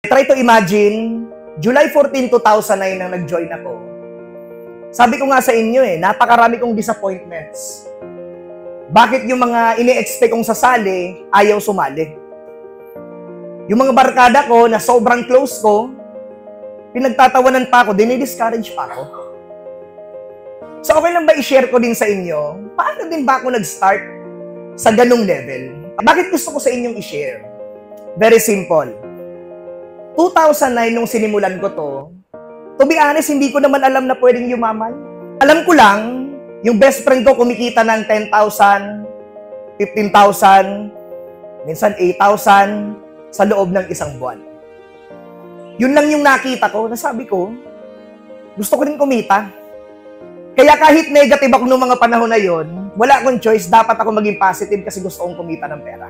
Try to imagine, July 14, 2009 nang nag-join ako. Sabi ko nga sa inyo napakarami kong disappointments. Bakit yung mga ini-expect kong sasali, ayaw sumali? Yung mga barkada ko na sobrang close ko, pinagtatawanan pa ako, dinidiscourage pa ako. So okay lang ba i-share ko din sa inyo, paano din ba ako nag-start sa ganung level? Bakit gusto ko sa inyong i-share? Very simple. 2009 nung sinimulan ko to be honest, hindi ko naman alam na pwedeng yumaman. Alam ko lang, yung best friend ko kumikita ng 10,000, 15,000, minsan 8,000 sa loob ng isang buwan. Yun lang yung nakita ko, nasabi ko, gusto ko rin kumita. Kaya kahit negative ako noong mga panahon na yon, wala akong choice, dapat ako maging positive kasi gusto kong kumita ng pera.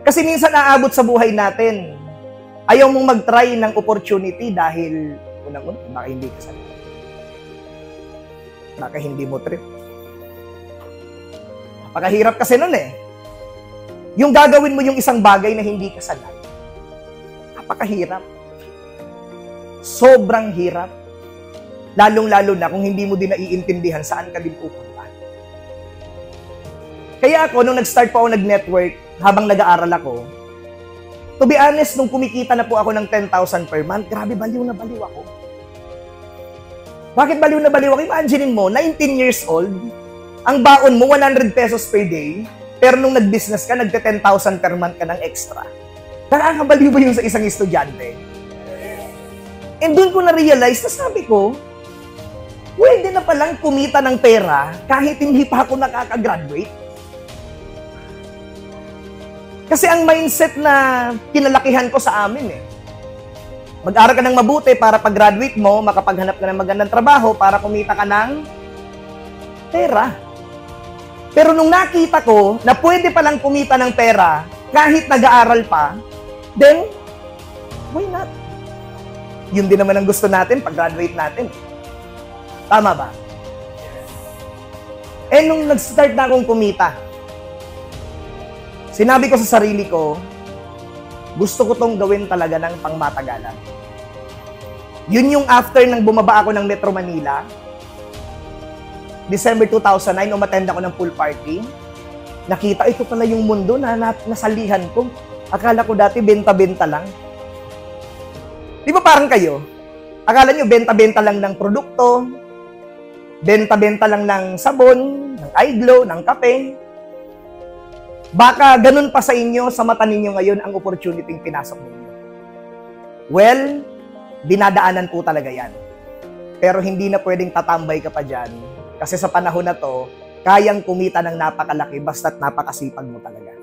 Kasi minsan naabot sa buhay natin, ayaw mong mag-try ng opportunity dahil unang-una, baka hindi ka sanay. Baka hindi mo trip. Napakahirap kasi nun Yung gagawin mo yung isang bagay na hindi ka sanay. Napakahirap. Sobrang hirap. Lalong-lalo na kung hindi mo din naiintindihan saan ka din pupunta. Kaya ako, nung nag-start po ako nag-network, habang nag-aaral ako, to be honest, nung kumikita na po ako ng 10,000 per month, grabe, baliw na baliw ako. Bakit baliw na baliw ako? Imaginin mo, 19 years old, ang baon mo, 100 pesos per day, pero nung nag-business ka, nagte-10,000 per month ka ng extra. Nakakabaliw ba yun sa isang estudyante? And doon ko na-realize na sabi ko, pwede na palang kumita ng pera kahit hindi pa ako nakaka-graduate. Kasi ang mindset na kinalakihan ko sa amin mag-aral ka ng mabuti para pag-graduate mo, makapaghanap ka ng magandang trabaho para kumita ka ng pera. Pero nung nakita ko na pwede palang kumita ng pera kahit nag-aaral pa, then, why not? Yun din naman ang gusto natin pag-graduate natin. Tama ba? Nung nag-start na akong kumita, sinabi ko sa sarili ko, gusto ko tong gawin talaga ng pangmatagalan. Yun yung after nang bumaba ako ng Metro Manila, December 2009, umattend ako ng pool party. Nakita, ito pala yung mundo na nasalihan ko. Akala ko dati benta-benta lang. Di ba parang kayo? Akala nyo benta-benta lang ng produkto, benta-benta lang ng sabon, ng eye glow, ng kape. Baka ganun pa sa inyo, sa mata ninyo ngayon ang opportunity pinasok ninyo. Well, dinadaanan po talaga yan. Pero hindi na pwedeng tatambay ka pa dyan. Kasi sa panahon na to, kayang kumita ng napakalaki basta't napakasipag mo talaga.